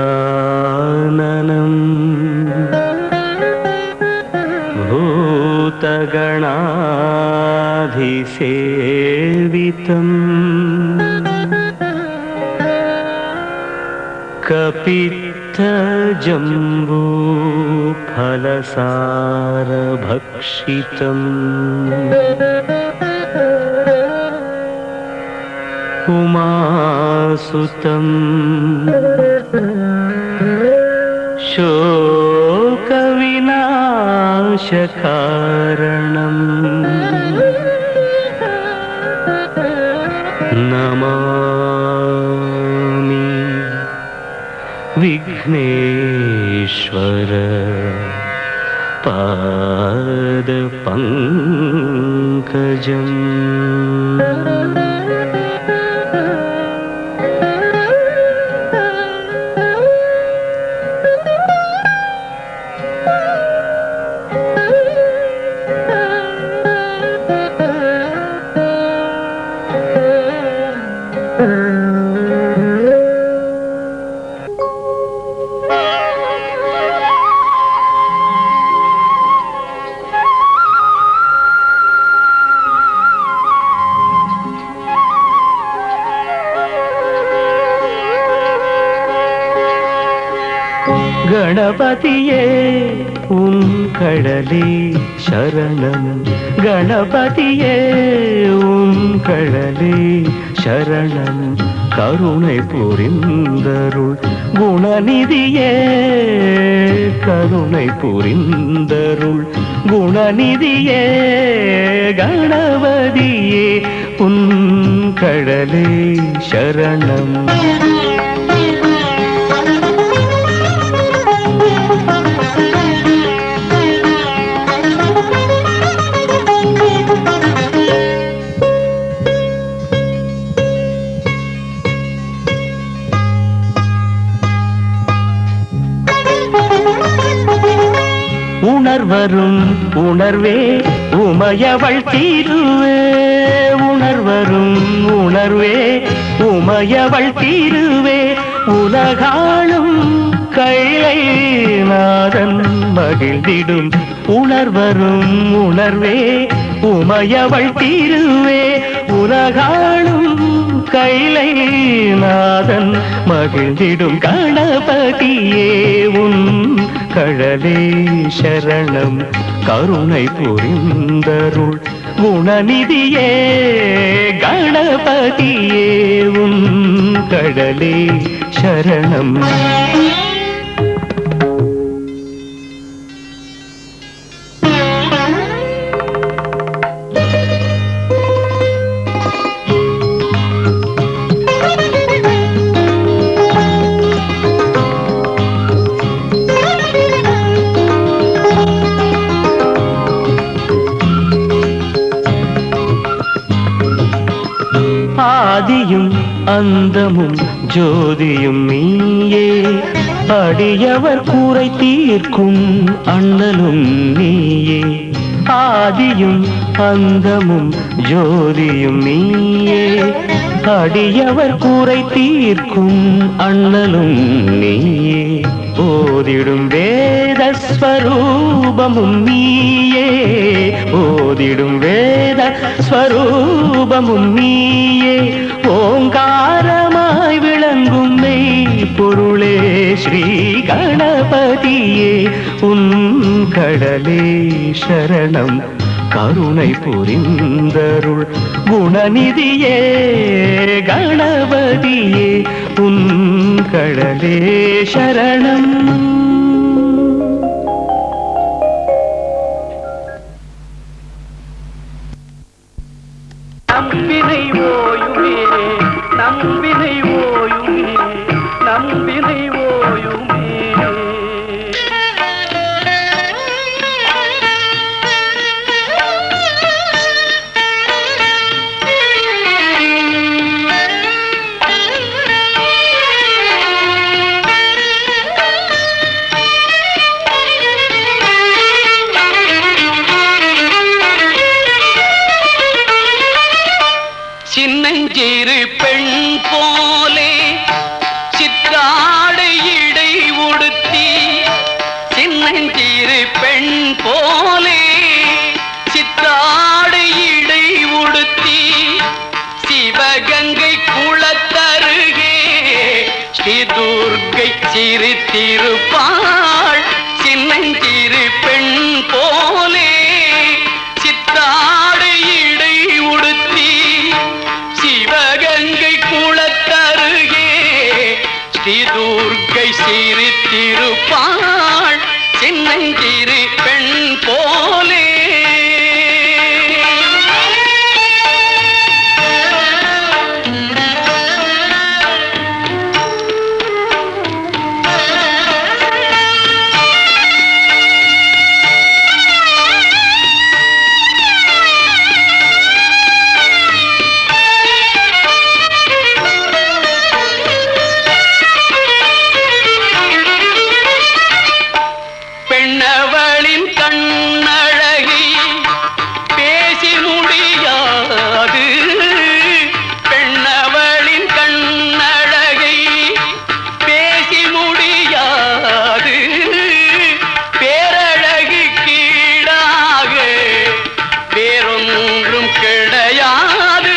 गजाननं भूतगणाधिसेवितम् कपित्थजम्बूफलसारभक्षितम् उमासुतं शोकविनाशकारणम् नमामि विघ्नेश्वर पादपङ्कजम्। गणपतिये उन கடலே शरणं गणपतिये उन கடலே शरणं கருணை புரிந்தருள் குணநிதியே கருணை புரிந்தருள் குணநிதியே கணபதியே உன் கடலே शरणं। உணர்வரும் உணர்வே உமையவள் தீருவே உணர்வரும் உணர்வே உமையவள் தீருவே உலகாளும் கைலைநாதன் மகிழ்ந்திடும் உணர்வரும் உணர்வே உமையவள் தீருவே உலகாளும் கைலைநாதன் மகிழ்ந்திடும் கணபதியே உன் கடலே शरणं கருணை புரிந்தருள் குணநிதியே கணபதியே உன் கடலே शरणं। ஆதியும் அந்தமும் ஜோதியும் நீயே அடியவர் கூரை தீர்க்கும் அண்ணலும் நீயே ஆதியும் அந்தமும் ஜோதியும் நீயே அடியவர் கூரை தீர்க்கும் அண்ணலும் நீயே ஓதிடும் வேதஸ்வரூபமும் நீயே ஓதிடும் வேதஸ்வரூபமும் நீயே ஓங்காரமாய் விளங்கும் மெய் பொருளே ஸ்ரீ கணபதியே உன் கடலே शरणं கருணை புரிந்தருள் குணநிதியே கணபதியே உன் கடலே शरणं। நம்பினை ஓயுமே நம்பினை ஓயுமே நம்பினை ஓயுமே சின்னஞ்சிறு பெண் போ சின்னஞ்சிறு பெண் போலே சித்தாடை இடை உடுத்தி சிவகங்கை குளத்தருகே ஸ்ரீ துர்க்கை சிரித்திருப்பாள். சின்னஞ்சிறு பெண் போலே சித்தாடை இடை உடுத்தி சிவகங்கை குளத்தருகே ஸ்ரீ துர்க்கை சிரித்திருப்பாள். சின்னஞ்சிறு பெண் போலே பெண்ணவளின் கண்ணழகி பேசி முடியாது. பெண்ணவளின் கண்ணழகை பேசி முடியாது. பேரழகு கீழாக வேறொன்றும் கிடையாது.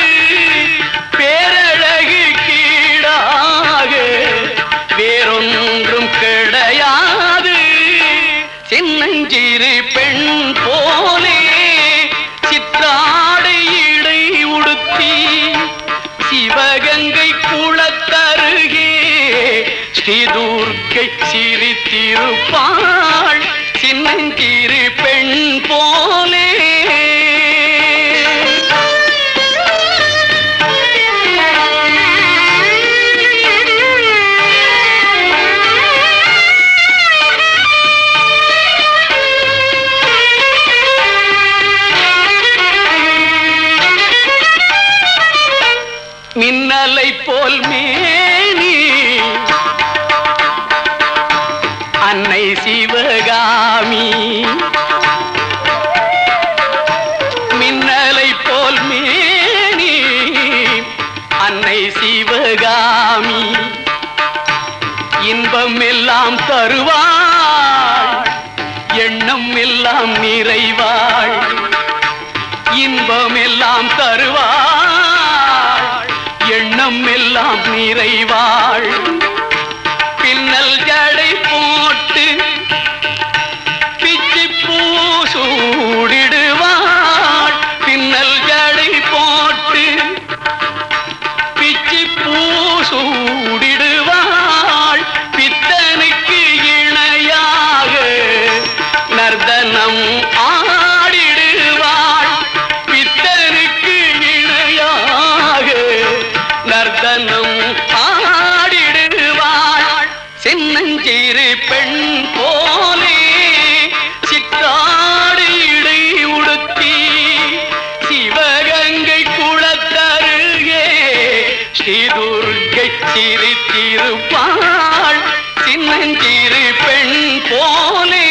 பேரழகு கீழாக வேறொன்றும் கிடையாது. சின்னஞ்சிறு பெண் போலே சித்தாடை இடை உடுத்தி சிவகங்கை குளத்தருகே ஸ்ரீ துர்க்கை சிரித்திருப்பாள். சின்னஞ்சிறு பெண் போலே மின்னலை போல் மேனி அன்னை சிவகாமி. மின்னலை போல் மேனி அன்னை சிவகாமி. இன்பம் எல்லாம் தருவாள், எண்ணம் எல்லாம் நிறைவாள். இன்பம் எல்லாம் தருவாள், எண்ணம் எல்லாம் நிறைவாள். பின்னல் ஜடை போட்டு பிச்சி பூ சூடிடுவாள். பின்னல் ஜடை போட்டு பிச்சி பூ சூடிடுவாள். பித்தனுக்கு இணையாக நர்தனம் ஆடிடுவாள். பித்தனுக்கு இணையாக நர்தனம் ஆடிடுவாள். சின்னஞ்சிறு பெண் போலே சித்தாடு இடை உடுத்தி சிவகங்கை குளத்தருகே ஸ்ரீ துர்க்கை சிரித்திருப்பாள். சின்னஞ்சிறு பெண் போலே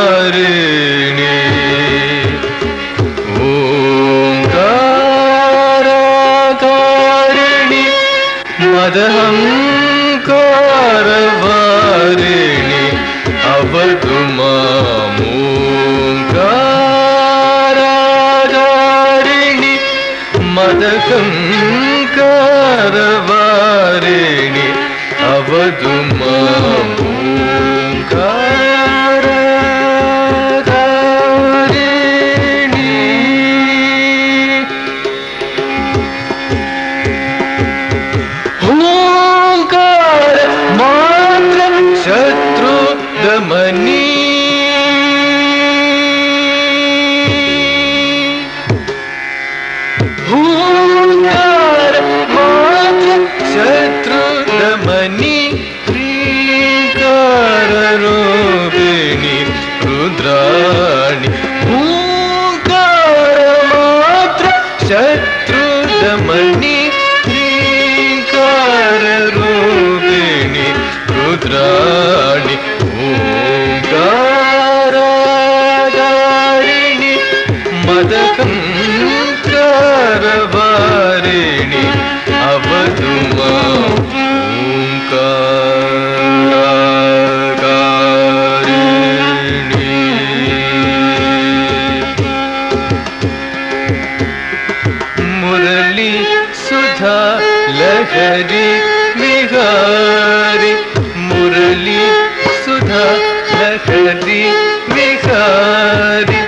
मदहंकारवारिणी ओंकाराकारिणी मदहंकारवारिणी अवतु माम् ओंकाराकारिणी मदहंकारवारिणी अवतु माम् ओंकार मणि हूंकार मात्र शत्रुदमनि ह्रींकार रूपिणी रुद्राणि हूंकार मात्र शत्रुदमनि ह्रींकार रूपिणी रुद्राणि ओंकारागारिणि मदकंकारवारिणि अवतु मां ओंकारागारिणि मुरली सुधा लहरी विहारी मुरली सुधा लहरी विहारी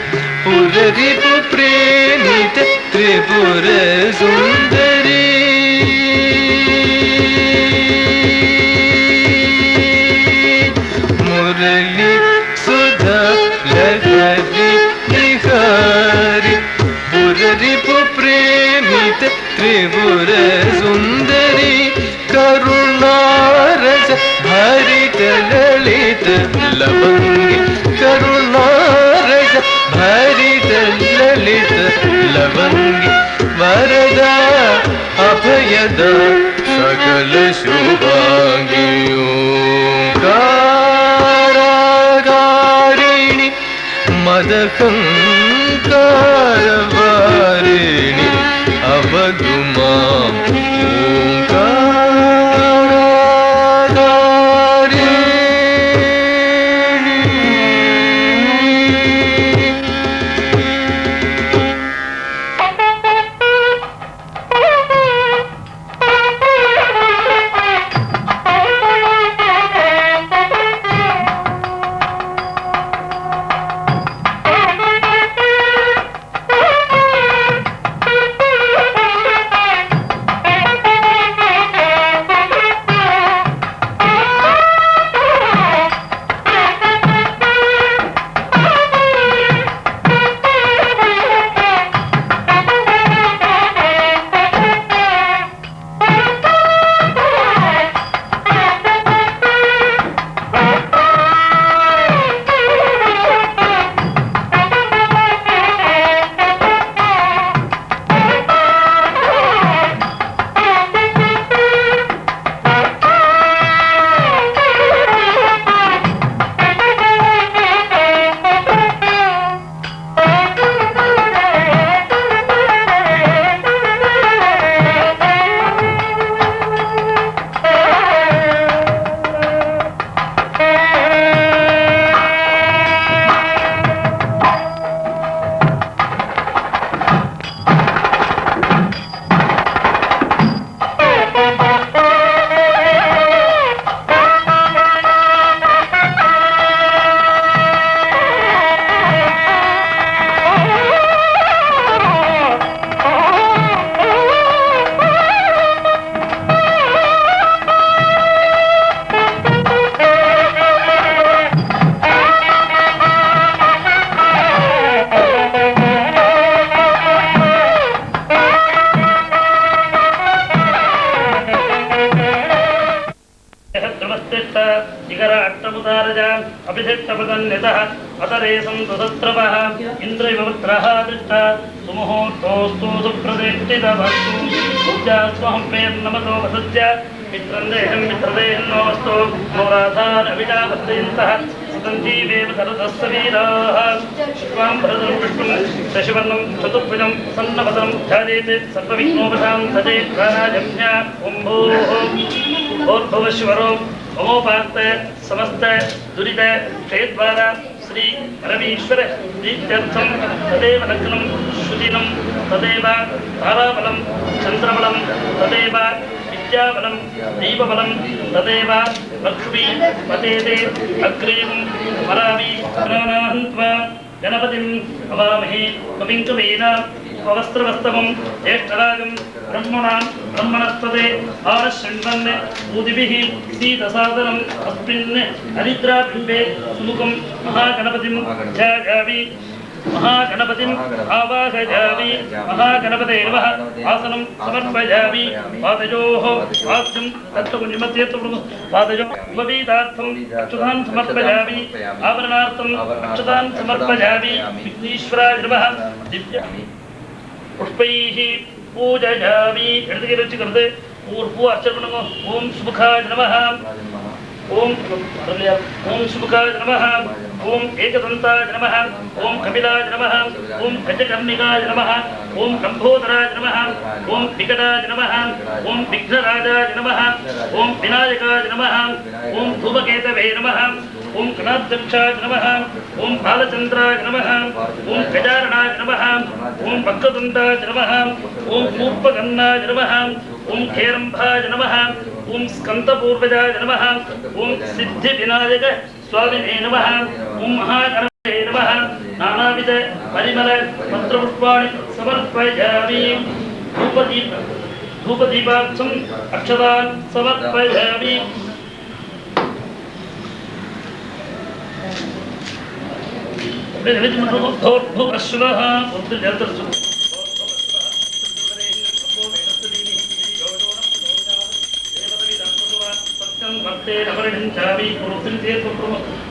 पुररी प्रेमित त्रिपुर सुंदरी मुरली सुधा लहरी विहारी पुररी प्रेमित त्रिपुर सुंदरी करुणारस हरित ललित लवंगी करुणारस हरित ललित लवंगी वरदा अभयदा सकल शुभांगियों कारागारिणी मदकंकारवारिणी अवतु मां अतरेशंतुसत्रवः इन्द्रविवत्रः दृष्टा सुमुहूर्तोऽस्तु सुप्रतिष्ठितवस्तु पूजास्वहं प्रेर्नमतो वसस्य मित्रन्देहं मित्रदेहिन्नोऽस्तु नोराधारविजावस्तयन्तः सुतञ्जीवेव सरदस्य वीराः स्वां भरतं विष्णुं शशिवर्णं चतुर्भुजं सन्नवदनं ध्यायेत् सर्वविघ्नोपशान्तये प्राणायाम्या ॐ भूर्भुवस्वरो ओमोपात समस्त दुरित क्षेद्वारा श्री परमेश्वर प्रीत्यर्थं तदेव लग्नं शुदिनं तदेव ताराबलं चन्द्रबलं तदेव विद्याबलं दैवबलं तदेव लक्ष्मी पतेते अग्रें वरामि प्राणाहन्त्वा गणपतिं हवामहे कविं च वेद वस्त्रवस्तवं ज्येष्ठराजं ब्रह्मणस्पदे आरशण्वन् ऊदिभिः सीतसादनम् अस्मिन् हरिद्राबिम्बे सुमुखं महागणपतिं ध्यायामि महागणपतिं आवाहयामि महागणपते नमः आसनं समर्पयामि पादयोः आस्यं तत्त्वनिमत्यत्वं पादयोः उपवीतार्थम् अक्षतान् समर्पयामि आवरणार्थम् अक्षतान् समर्पयामि विघ्नेश्वराय नमः दिव्य पुष्पैः पूजयामि எடுத்துக்கிறது பூ அர்ச்சனை பண்ணுங்க ஓம் சுமுகாய நமः ओम शुभकाय नमः ओम एकदन्ताय नमः ओम कपिलाय नमः ओम गजकर्णिकाय नमः ओम लंबोदराय नमः ओम विकटाय नमः ओम विघ्नराजाय नमः ओम विनायकाय नमः ओम धूमकेतवे नमः ओम गणाध्यक्षाय नमः ओम बालचन्द्राय नमः ओम गजाननाय नमः ओम वक्रतुण्डाय नमः ओम कूर्पकर्णाय नमः ओम हेरम्भाय नमः ओम स्कंदपूर्वजाय नमः ओम सिद्धिविनायक स्वामिने नमः ओम महागणपते नमः नानाविध परिमल मंत्रपुष्पाणि समर्पयामि धूपदीपार्थम् अक्षतान् समर्पयामि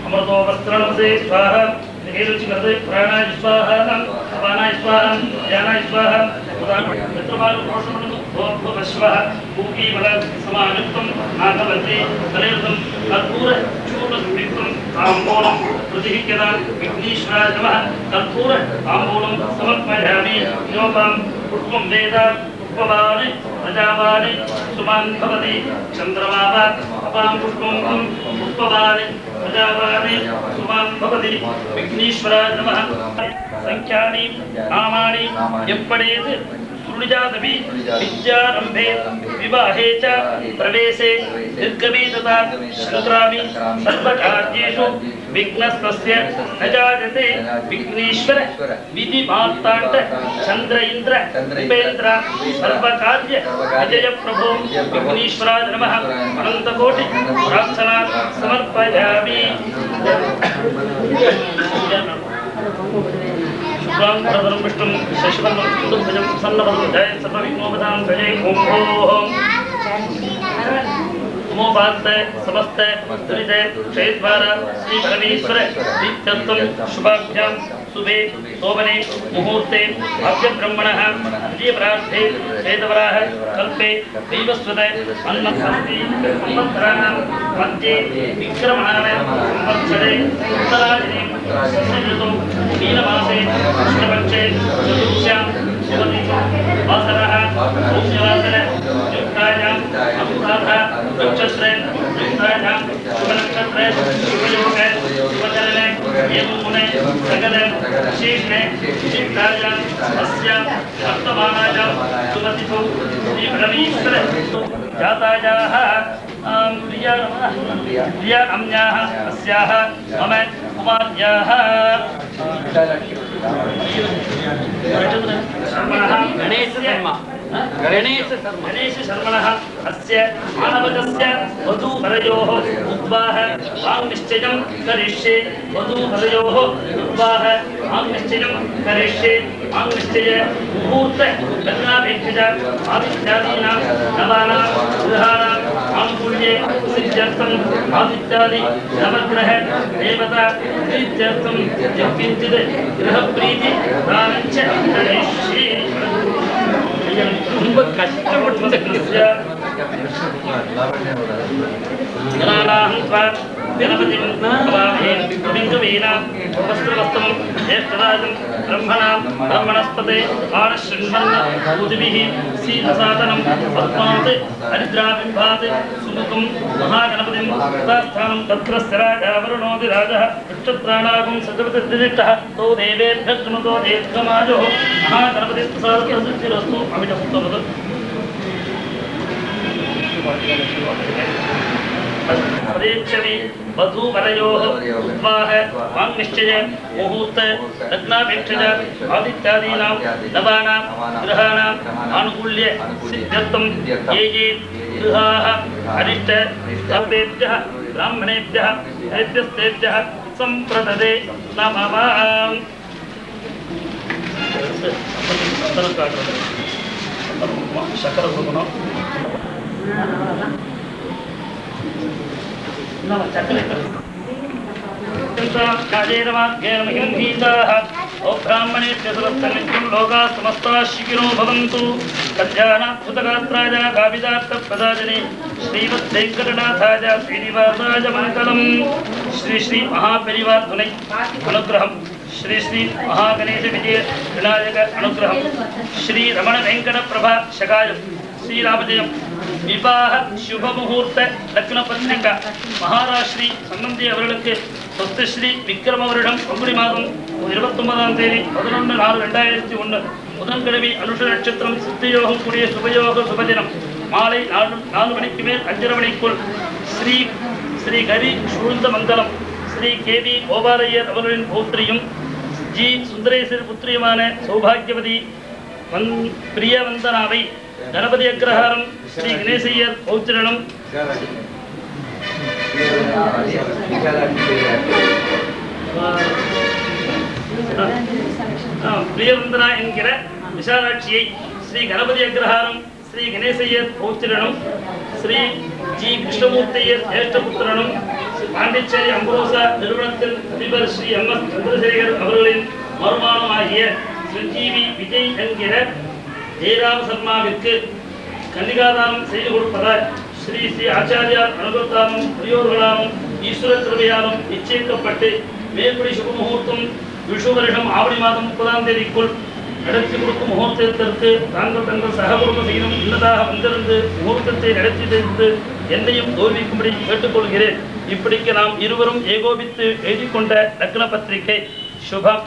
अमृतो वस्त्रणसे स्वाहा निकेरुचिकर्ते प्राणाय स्वाहा अपानाय स्वाहा ज्ञानाय स्वाहा मित्रमालुपोषणस्वः पूकीबल समायुक्तं नागवल्ली कलेरुतं कर्पूर चूर्णसंयुक्तं ताम्बूलं प्रतिहिक्यतां विघ्नेश्वराय नमः कर्पूर ताम्बूलं समर्पयामि योगां पुष्पं वेद पुष्पवान् प्रजावान् सुमान् भवति चन्द्रमावा अपां पुष्पं पुष्पवान् प्रजावान् सुमान् भवति विघ्नेश्वराय नमः संख्यानि नामानि यप्पडेत् सुनिजादपि विद्यारम्भे विवाहे च प्रवेशे निर्गमे तथा शङ्क्रामि सर्वकार्येषु विघ्नस्तस्य न जायते विघ्नेश्वर विधिमार्ताण्ड चन्द्र इन्द्र उपेन्द्र सर्वकार्य विजय प्रभो विघ्नेश्वराय नमः अनन्तकोटि प्रार्थना समर्पयामि शुक्लां विष्णुं शशिवर्णं चतुर्भुजं प्रसन्नवदनं जय सर्वविघ्नोपशां जय ओं नमोपास्ते समस्ते दुरिते क्षेद्वार श्री परमेश्वर नित्यत्वं शुभाभ्यां शुभे शोभने मुहूर्ते भाग्य ब्रह्मणः विजयप्रार्थे श्वेतवराह कल्पे दैवस्वते अन्नसंस्थि संवत्सराणां मध्ये विक्रमणाय संवत्सरे उत्तरायणे षष्ठऋतौ मीनमासे कृष्णपक्षे चतुर्स्यां सुमतिषु वासरः पौष्यवासर युक्तायां अनुराधा नक्षत्रे युक्तायां शुभनक्षत्रे शुभयोगे शुभचरणे एवमुने सकले विशेषणे विशिष्टायां अस्यां वर्तमानायां सुमतिषु श्रीपरमेश्वर जातायाः प्रिया अम्याः अस्याः मम कुमार्याः गणेश शर्मणः अस्य मानवकस्य वधूवरयोः उद्वाह वाङ्निश्चयं करिष्ये वधूवरयोः उद्वाह वाङ्निश्चयं करिष्ये वाङ्निश्चय मुहूर्त लग्नापेक्षया आदित्यादीनां नवानां गृहाणां आनुकूल्ये सिद्ध्यर्थम् आदित्यादि नवग्रह देवता प्रीत्यर्थं यत्किञ्चित् गृहप्रीति दानञ्च करिष्ये ரொம்ப கஷ்டப்பட்டு ब्रह्मणस्पते आनशृण्वन्नूतिभिः सीतसादनं पद्मात् हरिद्राबिम्बात् सुमुखं महागणपतिं तथास्थानं तत्र स्थिराजावरुणोऽधिराजः नक्षत्राणागं सजपतिर्दिष्टः तो देवेभ्यः कृणुतो दीर्घमायुः महागणपतिप्रसादसिद्धिरस्तु अमितमुत्तमत् परीक्षणे वधूवरयोः विवाह वाङ्निश्चय मुहूर्त लग्नापेक्षज आदित्यादीनां नवानां ग्रहाणाम् आनुकूल्य सिद्ध्यर्थं ये ये गृहाः अरिष्ट सर्वेभ्यः ब्राह्मणेभ्यः हरिभ्यस्तेभ्यः सम्प्रददे नमः। शकर ब्राह्मणेभ्यः सर्वत्र लोकाः समस्ताः सुखिनो भवन्तु। कल्याणाद्भुतगात्राय काविदार्थप्रदाजने श्रीमद्वेङ्कटनाथाय श्रीनिवासाय मङ्गलम्। श्री श्री महापरिवार धुनै अनुग्रहं श्री श्री महागणेश विजय विनायक अनुग्रहं श्री रमण वेंकट प्रभा शकाय श्रीरामजयं विवाह शुभ मुहूर्त लग्न पत्रिका महाराष्ट्री संबंधी அவர்களுக்கு சொத்துஸ்ரீ விக்ரம வருடம் பங்குனி மாதம் 29ஆம் தேதி 11/4/2001 புதன்கிழமை அனுஷ நட்சத்திரம் சித்தியோகம் கூடிய சுபயோக சுபதினம் மாலை 4 மணிக்கு மேல் 5:30 மணிக்குள் ஸ்ரீ ஸ்ரீ கரி சூழ்ந்த மங்கலம் ஸ்ரீ கேவி கோபாலையர் அவர்களின் பௌத்திரியும் ஜி சுந்தரேசர் புத்திரியுமான சௌபாகியவதி பிரியவந்தனாவை கணபதி அக்ரஹாரம் ஸ்ரீ கணேசையர் பௌத்திரனும் பிரியவந்தனா என்கிற விசாலாட்சியை ஸ்ரீ கணபதி அக்ரஹாரம் ஸ்ரீ கணேசையர் பௌத்திரனும் ஸ்ரீ ஜி கிருஷ்ணமூர்த்தியர் ஜேஷ்டபுத்திரனும் பாண்டிச்சேரி அம்பரோசா நிறுவனத்தில் அதிபர் ஸ்ரீ எம்.எஸ். சந்திரசேகர் அவர்களின் மருமானமாகிய சுஜீவி விஜய் என்கிற ஜெயராம சர்மாவிற்கு கன்னிகாதானம் செய்து கொடுப்பதால் ஸ்ரீ ஸ்ரீ ஆச்சாரியார் அனுபவத்தாலும் பெரியோர்களாலும் ஈஸ்வர கிருபையாலும் நிச்சயிக்கப்பட்டு மேற்படி சுப முகூர்த்தம் விஷு வருடம் ஆவணி மாதம் 30ஆம் தேதிக்குள் நடத்தி கொடுக்கும் முகூர்த்தத்திற்கு தாங்கள் தங்கள் சககுடும்ப சகிதம் உள்ளதாக வந்திருந்து முகூர்த்தத்தை நடத்தி தெரிந்து என்னையும் கௌரவிக்கும்படி கேட்டுக்கொள்கிறேன். இப்படிக்கு நாம் இருவரும் ஏகோபித்து எழுதி கொண்ட லக்ன பத்திரிகை சுபம்.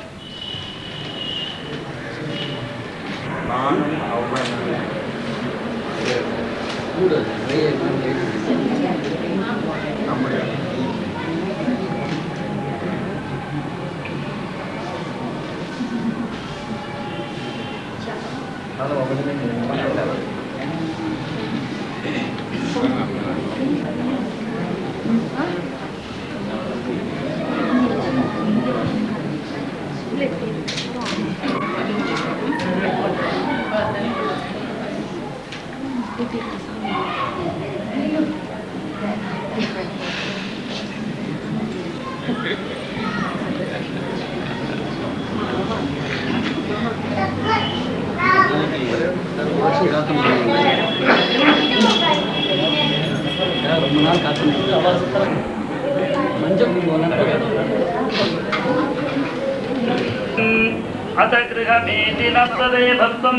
अत गृहमेति न तदेवत्वं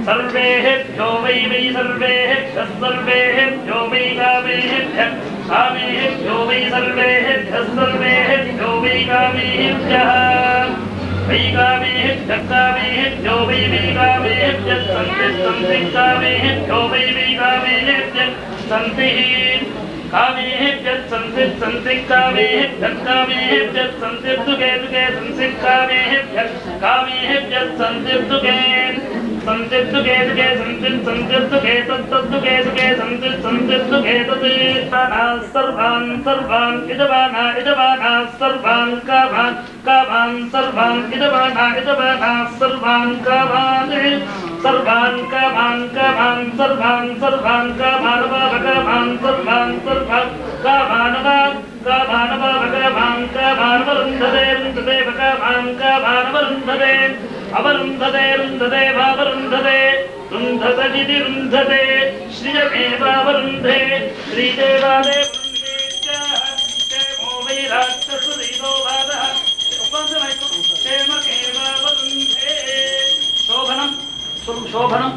सर्वेभ्यो वै सर्वेभ्यो वै कामेभ्यः कामेभ्यो वै सर्वेभ्यो वै कामेभ्यः वै कामेभ्यो वै कामेभ्यः सन्ति कामेभ्यो वै कामेभ्यः सन्तिः कामेभ्यः सन्ति कामेभ्यः सन्ति दुःखे सन्ति कामेभ्यः सन्ति दुःखे सन्ति दुःखे सन्ति दुःखे तद्दुःखे सुखे सन्ति दुःखे तत् सर्वान् इदवाना सर्वान् कामान् सर्वान् इदवाना सर्वान् कामान् सर्वान् कामान् सर्वान् कामान् सर्वान् कामान् वरुन्धते अवरुन्धते वावरुन्धते रुन्धतदिति रुन्धते श्रियमेवावरुन्धे श्रीदेवादे क्षेमो वै राक्षसुरीतो वादः क्षेमकेवावरुन्धे शोभनम्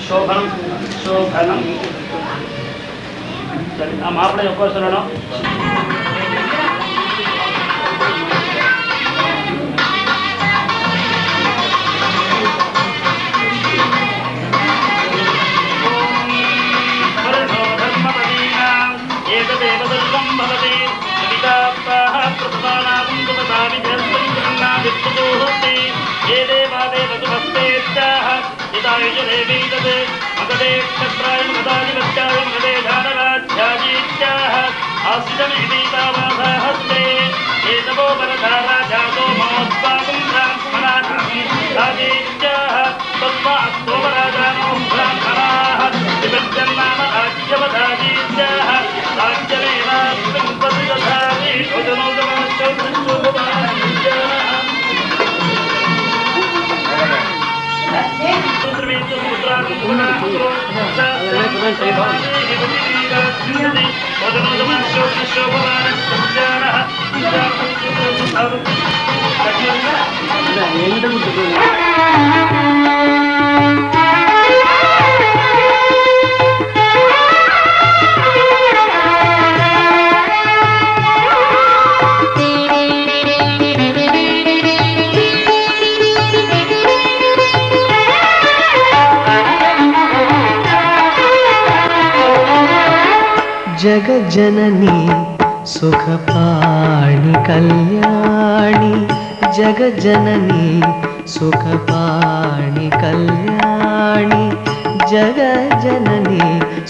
శోభనం శోభనం సరే ఆ మాపడ ఒక్కోసారి జగజ్జనని సుఖపాణి కళ్యాణి జగజ్జనని సుఖపాణి కళ్యాణి జగజ్జనని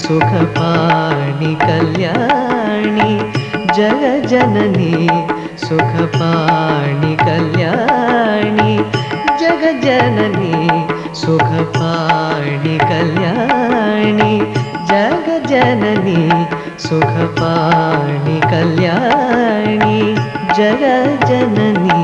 సుఖపాణి కళ్యాణి జగజ్జనని సుఖపాణి కళ్యాణి జగజ్జనని సుఖపాణి కళ్యాణి జగజ్జనని సుఖపాణి కళ్యాణి జగజ్జనని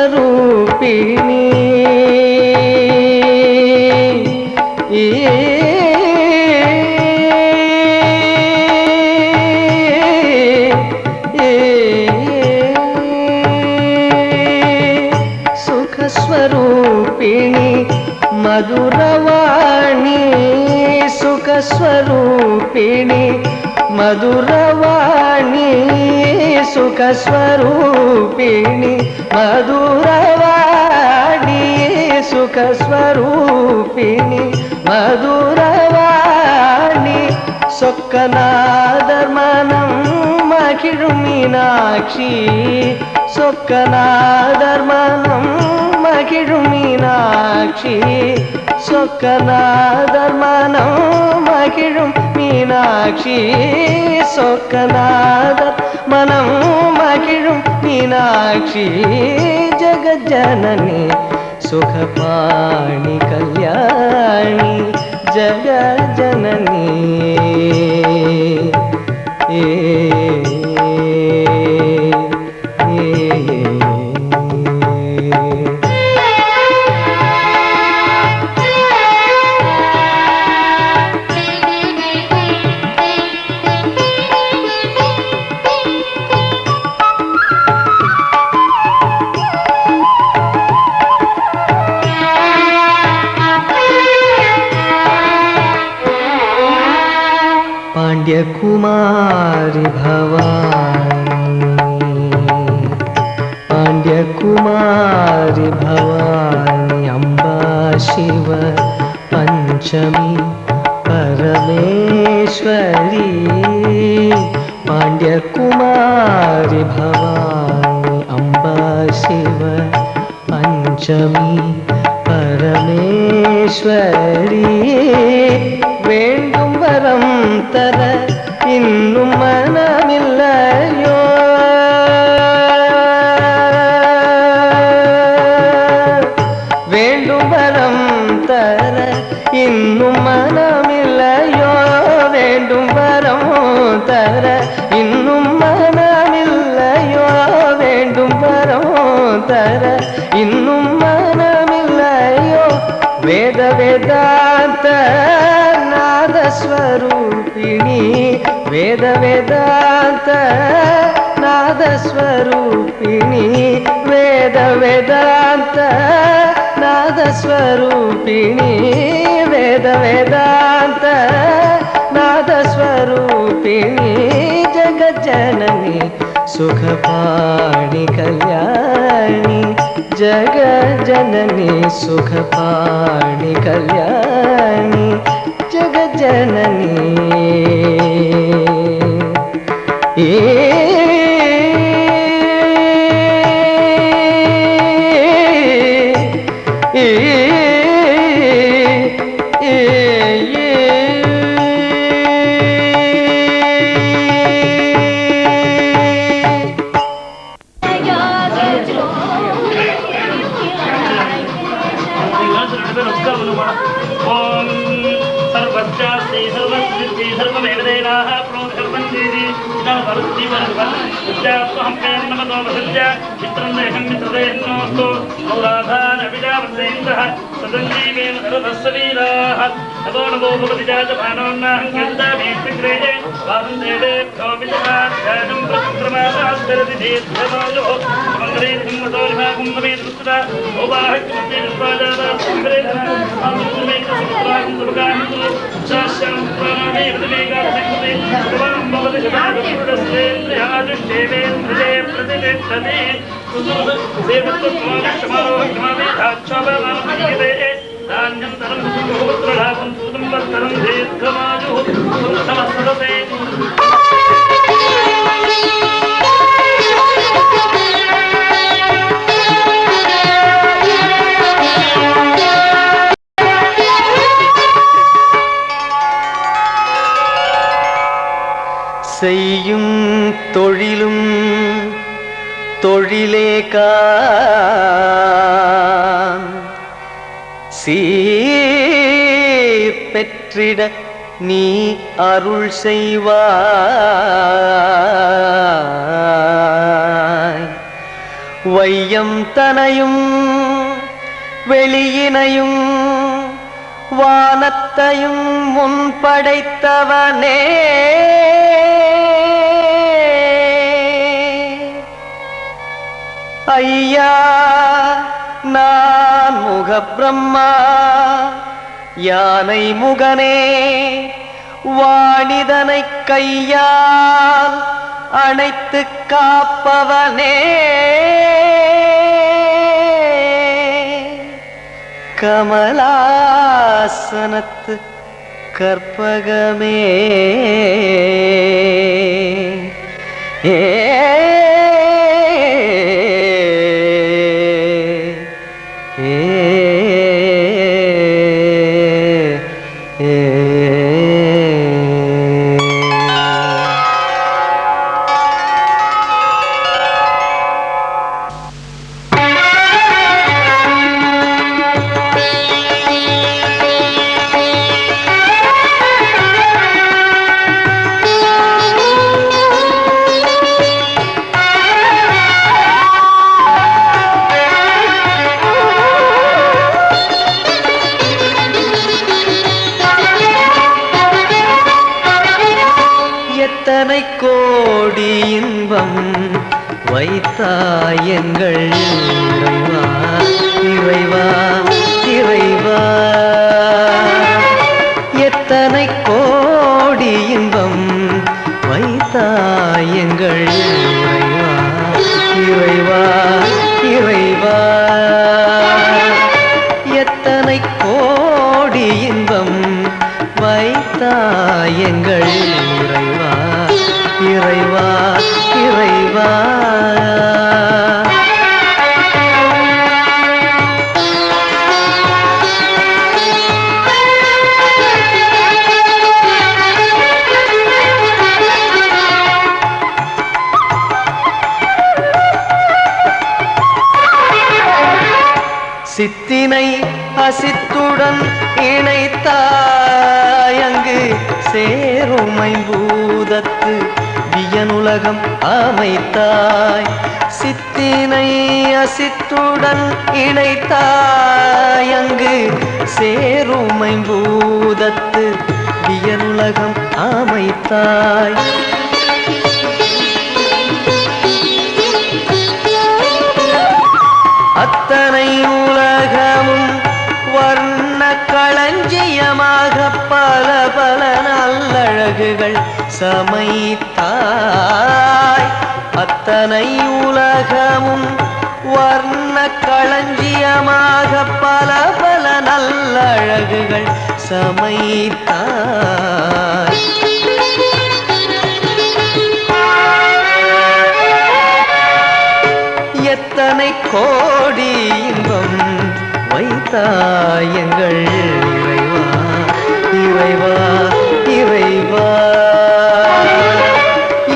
సుఖస్వరూపిణి సుఖస్వరూపిణి మధురవాణి సుఖస్వరూపిణి మధురవాణి సుఖస్వరూపిణి మధురవాణి సుఖస్వరూపిణి మధురవాణి సొక్కనాదర్మనం మఖిళు మీనాక్షి సొక్కనాదర్మనం మఖిళు మీనాక్షి సొక్కనాదర్మనం మఖిళు మీనాక్షి సొక్కనాదర్మనం మఖిళు మీనాక్షి జగజ్జనని సుఖపాణి కళ్యాణి జగజ్జనని पांड्यकुमारी भवानी पांड्यकुमारी भवानी अम्बा शिव पंचमी परमेश्वरी பஞ்சமி பரமேஸ்வரி வேண்டும் வரம் தர இன்னும் மனமில்லையோ வேண்டும் வரம் தர இன்னும் மனமில்லையோ வேண்டும் வரம் தர இன்னும் மனமில்லையோ வேண்டும் வரம் தர இன்னும் மனமில்லையோ வேத வேதாந்த நாதஸ்வரூபிணி வேத வேதாந்த நாதஸ்வரூபிணி வேத வேதாந்த நாதஸ்வரூபிணி வேத வேதாந்த நாதஸ்வரூபிணி ஜಗಜ್ಜನನಿ ಸುಖಪಾಣಿ ಕಲ್ಯಾಣಿ ಜಗಜ್ಜನನಿ ಸುಖಪಾಣಿ ಕಲ್ಯಾಣಿ ಜಗಜ್ಜನನಿ செய்யும் தொழிலும் தொழிலேகான் சீர் பெற்றிட நீ அருள் செய்வாய் வையம் தனையும் வெளியினையும் வானத்தையும் முன்படைத்தவனே ஐயா நான் முகப்பிரம்மா யானை முகனே வாணிதனை கையால் அணைத்து காப்பவனே கமலாசனத்து கற்பகமே ஏ எத்தனை கோடி இன்பம் வைத்தாய் எங்கள் இறைவா இறைவா இறைவா எத்தனை கோடி இன்பம் வைத்தாய் எங்கள் இறைவா இறைவா இறைவா எத்தனை கோடி இன்பம் வைத்தாய் எங்கள் இறைவா இறைவா இறைவா சித்தினை அசித்துடன் இணைத்தாயங்கு சேருமை பூதத்து வியனுலகம் அமைத்தாய். சித்தினை அசித்துடன் இணைத்தாயங்கு சேருமை பூதத்து வியனுலகம் அமைத்தாய். அத்தனை உலகமும் வர்ண களஞ்சியமாக பல பல நல்லழகுகள் சமைத்தாய். அத்தனை உலகமும் வர்ண களஞ்சியமாக பல பல நல்லழகுகள் சமைத்தாய். எத்தனை கோடி இன்பம் வைத்தாய் எங்கள் இறைவா இறைவா இறைவா.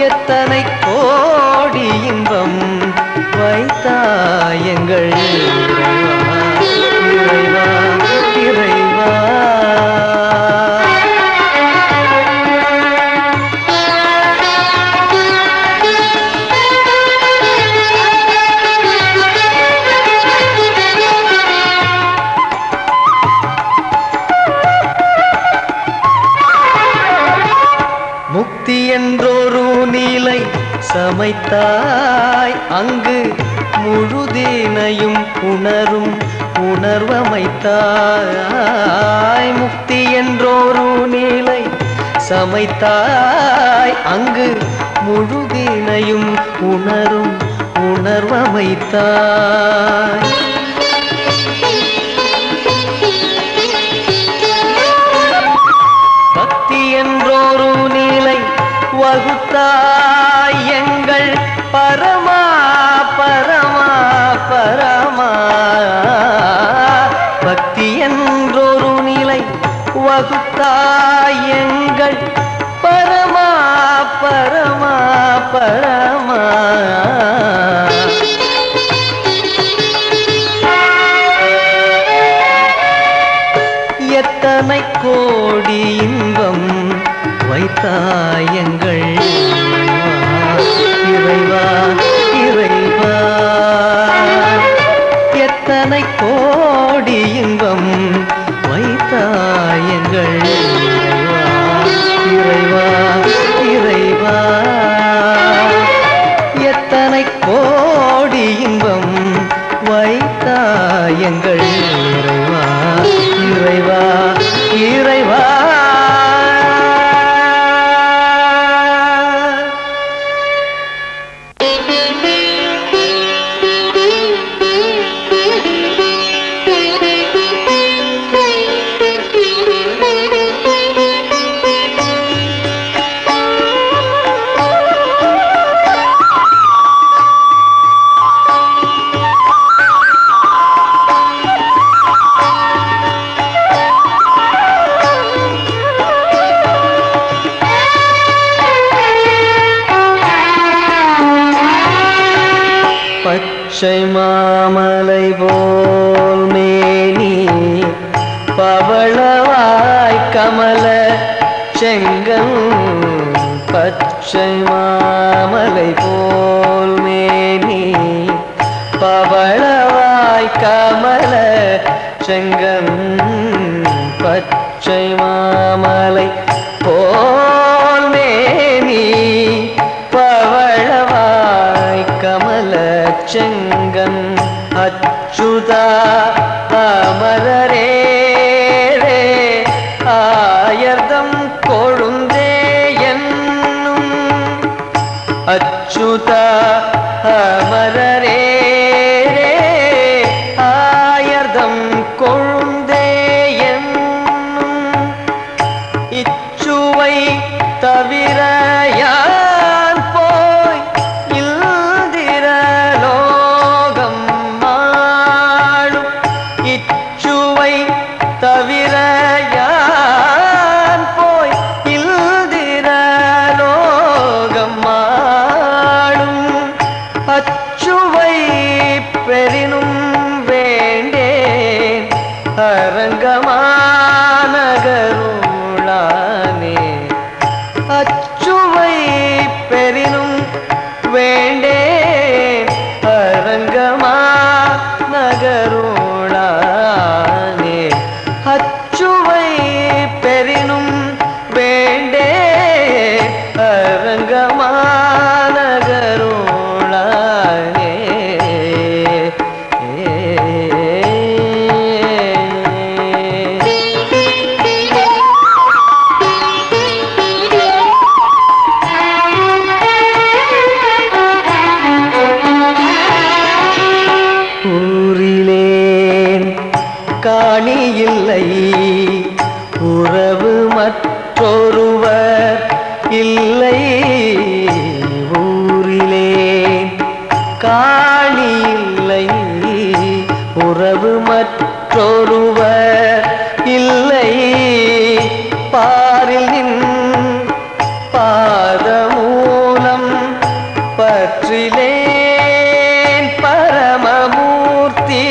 எத்தனை கோடி இன்பம் வைத்தாய் எங்கள் இறைவா இறைவா இறைவா. முக்தி என்றொரு நிலை சமைத்தாய். அங்கு முழுதினையும் உணரும் உணர்வமைத்தாய். முக்தி என்றொரு நிலை சமைத்தாய். அங்கு முழுதினையும் உணரும் உணர்வமைத்தாய். பக்தி என்றொரு நிலை வகுத்தாய் எங்கள் பரமா பரமா பரமா. பக்தி என்றொரு நிலை வகுத்தாய் எங்கள் பரமா பரமா பரமா. எத்தனை கோடி இன்பம் வைத்தாய் எங்கள் இறைவா இறைவா. எத்தனை கோடி இன்பம் வைத்தாய் எங்கள் இறைவா இறைவா. எத்தனை கோடி இன்பம் வைத்தாய் எங்கள் இறைவா இறைவா இறைவா. பச்சை மாமலை போல் மேனி பவளவாய் கமல செங்கல். பச்சை மாமலை போல் மேனி பவளவாய் கமல செங்கல். பச்சை மாமலை போல் மேனி பவளவாய் கமல செங்கன். அச்சுதா அமரரே ஆயர்தம் கொழுந்தே என்னும். அச்சுதா அமரரே ஆயர்தம் கொழுந்தே என்னும். இச்சுவை தவிர யான் போய் இந்திரலோகம் ஆளும். இச்சுவை காணி இல்லை உறவு மற்றொருவர் இல்லை ஊரிலே காணி இல்லை உறவு மற்றொருவர் இல்லை பாரில் நின் பாதமூலம் பற்றிலேன் பரமமூர்த்தி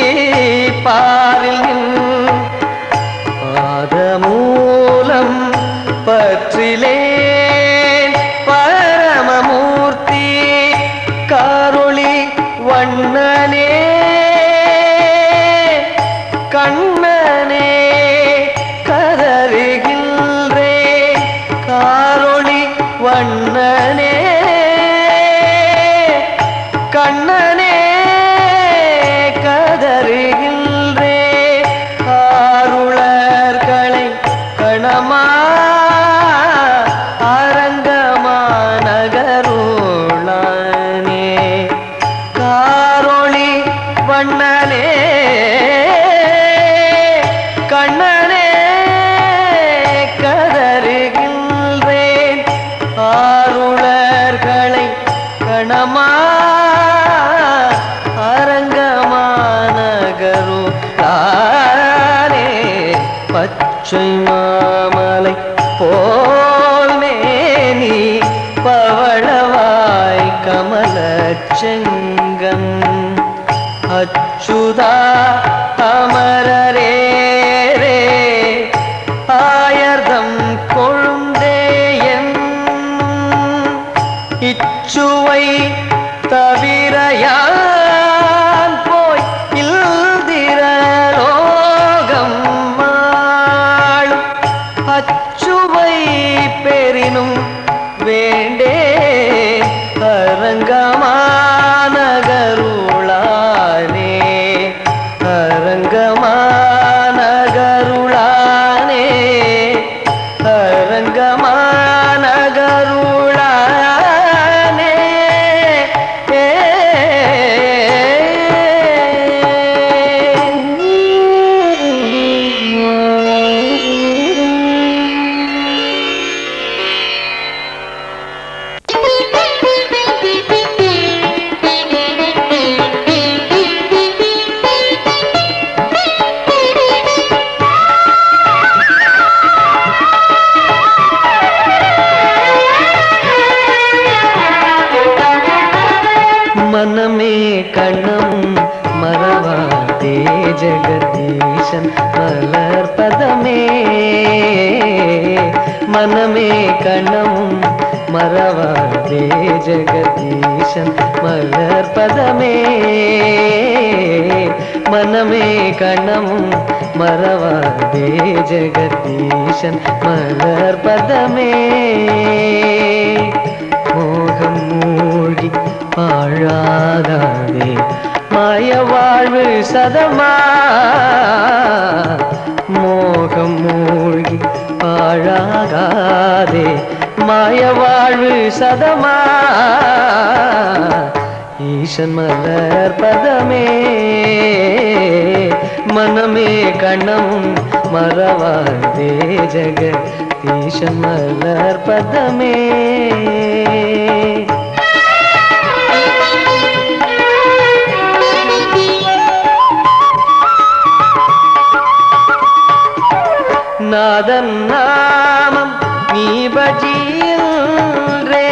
பாரில் நின் பாதமூலம் பற்றிலேன் பரமமூர்த்தி காரொளி வண்ணனே கண்ணனே கதறுகின்றே காரொளி வண்ணனே கண்ணனே கதறுகின்றே ஆருளர்களை கணமா அரங்கமானகருளானே காரொளி வண்ணனே கண்ணனே கதறுகின்றேன் ஆருளர்களை கணமா அரங்கமானகருளானே பச்சை மாமலை போல் மேனி பவளவாய் கமலச்செங்கன் அச்சுதா அமரரே ரே ஆயர்தம் கொழுந்தே இச்சுவை தவிர யான் போய் இல்திரலோகம் மாளும் அச்சுவை பெரினும் வேண்டே அரங்கமானகருளானே அரங்கமானகருளானே அரங்கமானகருளானே मनमे कणम मरवादे जगदीशन मलर्पदमे मनमे कणम मरवादे जगदीशन मलर्पदमे मनमे कणम मरवादे जगदीशन मलर्पदमे மோகம் மூழ்கி பாழாகாதே மாய வாழ்வு சதமா மோகம் மூழ்கி பாழாகாதே மாய வாழ்வு சதமா ஈசன் மலர் பதமே மனமே கணம் மறவாதே ஜெகத் ஈசன் மலர் பதமே நாதன் நாமம் நீ பஜியன்றே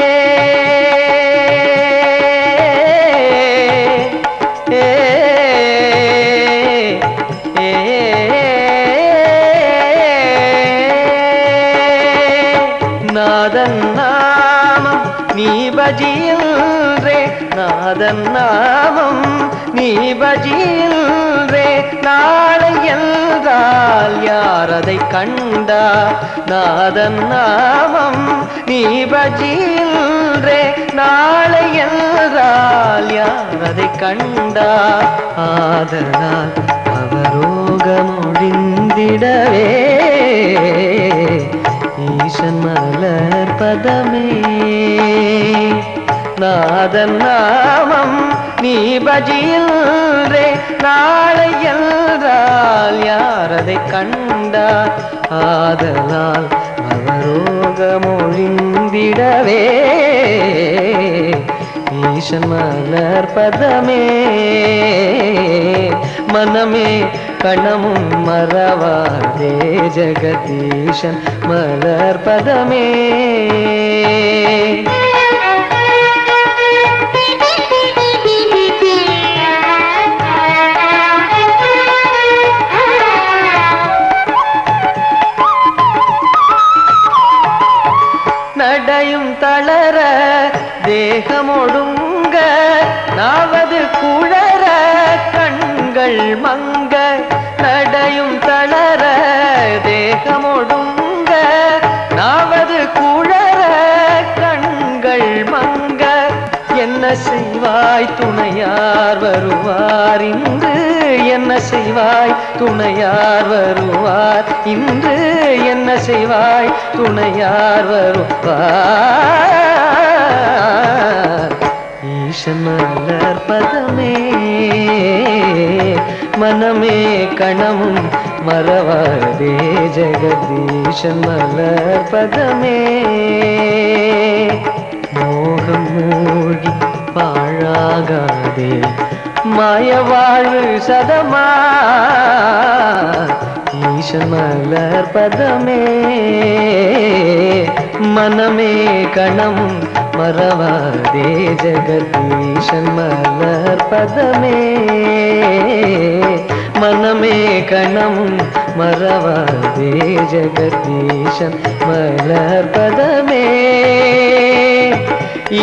நாதன் நாமம் நீ பஜியன்றே நாதன் நாமம் நீ பஜியன்றே நாளை என்றால் யார் அதை கண்டா நாதன் நாமம் நீ பஜியன்றே நாளை என்றால் யார் அதை கண்டா ஆதலால் அவரோகமொழிந்திடவே ஈசன் மலர் பதமே நாதன் நாமம் நீ பஜியன்றே நாளை என்ற கண்டால் யாரதை கண்டார் ஆதலால் அவரோகமொழிந்திடவே ஈசன் மலர் பதமே மனமே கணமும் மறவாதே ஜெகதீசன் மலர் பதமே நடையும் தளர தேகமொடுங்க நாவது குழற கண்கள் மங்க நடையும் தளர தேகமொடுங்க நாவது குழற கண்கள் மங்க என்ன செய்வாய் துணையார் வருவார் இன்று என்ன செய்வாய் துணையார் வருவார் இன்று என்ன செய்வாய் துணையார் வருவார் ஈசன் மலர் பதமே மனமே கணமும் மறவாதே ஜெகதீசன் மலர் பதமே மோகம் மூழ்கி பாழாகாதே மாய வாழ்வு சதமா ஈசன் மலர் பதமே மனமே கணமும் மறவாதே ஜெகதீசன் மலர் பதமே மனமே கணமும் மறவாதே ஜெகதீசன் மலர் பதமே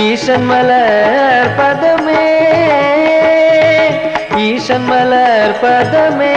ஈசன் மலர் பதமே ஈசன் மலர் பதமே